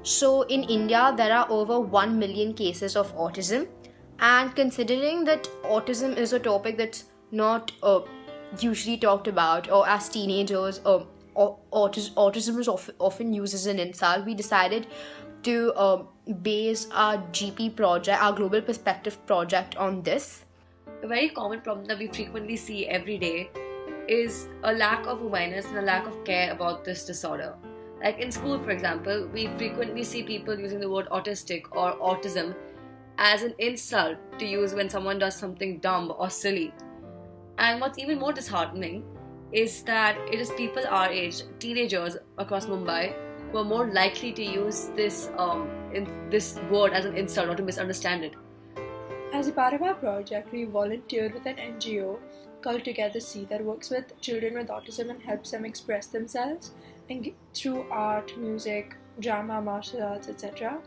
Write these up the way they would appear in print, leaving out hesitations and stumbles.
So in India, there are over 1 million cases of autism. And considering that autism is a topic that's not usually talked about, or as teenagers, autism is often used as an insult, we decided to base our GP project, our Global Perspective project, on this. A very common problem that we frequently see every day is a lack of awareness and a lack of care about this disorder. Like in school, for example, we frequently see people using the word autistic or autism as an insult to use when someone does something dumb or silly. And what's even more disheartening is that it is people our age, teenagers across Mumbai, who are more likely to use this word as an insult or to misunderstand it. As a part of our project, we volunteered with an NGO called Together See that works with children with autism and helps them express themselves through art, music, drama, martial arts, etc.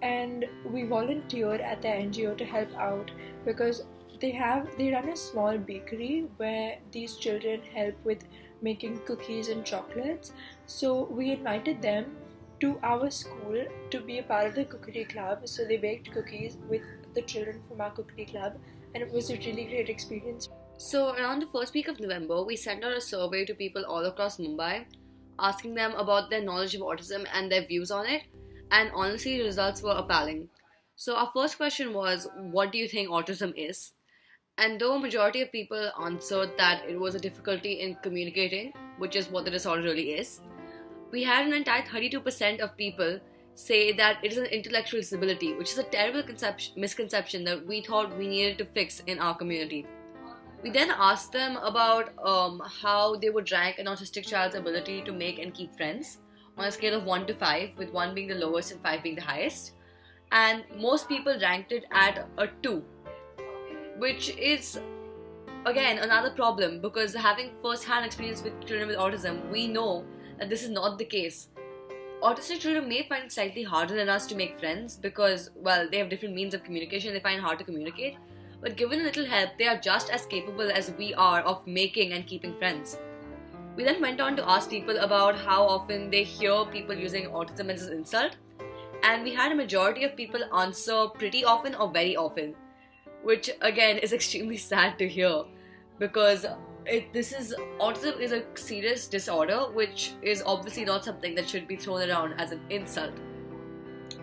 And we volunteered at the NGO to help out because they run a small bakery where these children help with making cookies and chocolates. So we invited them to our school to be a part of the cookery club. So they baked cookies with the children from our cookery club, and it was a really great experience. So around the first week of November, we sent out a survey to people all across Mumbai, asking them about their knowledge of autism and their views on it. And honestly, the results were appalling. So our first question was, what do you think autism is? And though a majority of people answered that it was a difficulty in communicating, which is what the disorder really is, we had an entire 32% of people say that it is an intellectual disability, which is a terrible misconception that we thought we needed to fix in our community. We then asked them about how they would rank an autistic child's ability to make and keep friends on a scale of 1 to 5, with 1 being the lowest and 5 being the highest. And most people ranked it at a 2, which is again another problem, because having first-hand experience with children with autism, we know that this is not the case. Autistic children may find it slightly harder than us to make friends because, well, they have different means of communication, they find it hard to communicate. But given a little help, they are just as capable as we are of making and keeping friends. We then went on to ask people about how often they hear people using autism as an insult, and we had a majority of people answer pretty often or very often, which again is extremely sad to hear, because autism is a serious disorder, which is obviously not something that should be thrown around as an insult.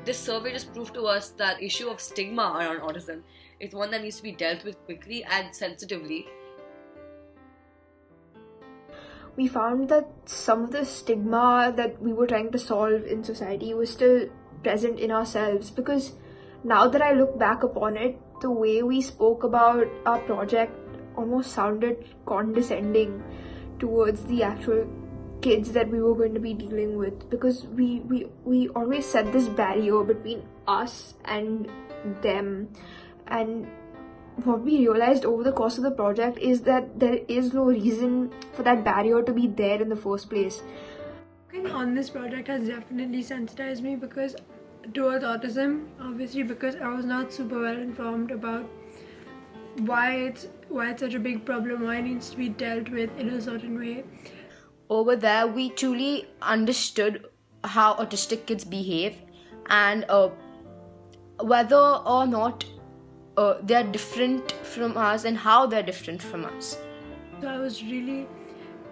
This survey just proved to us that issue of stigma around autism is one that needs to be dealt with quickly and sensitively. We found that some of the stigma that we were trying to solve in society was still present in ourselves, because now that I look back upon it, the way we spoke about our project almost sounded condescending towards the actual kids that we were going to be dealing with, because we always set this barrier between us and them. And what we realized over the course of the project is that there is no reason for that barrier to be there in the first place. Working on this project has definitely sensitized me towards autism, obviously, because I was not super well informed about why it's such a big problem, why it needs to be dealt with in a certain way. Over there, we truly understood how autistic kids behave, and whether or not they are different from us and how they're different from us. So I was really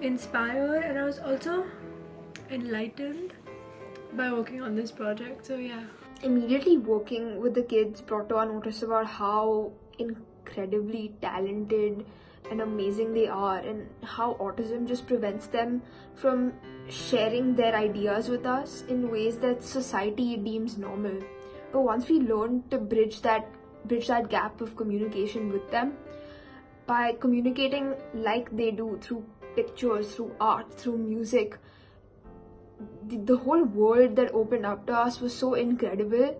inspired, and I was also enlightened by working on this project. So yeah. Immediately working with the kids brought to our notice about how incredibly talented and amazing they are, and how autism just prevents them from sharing their ideas with us in ways that society deems normal. But once we learned to bridge that gap of communication with them by communicating like they do, through pictures, through art, through music, the whole world that opened up to us was so incredible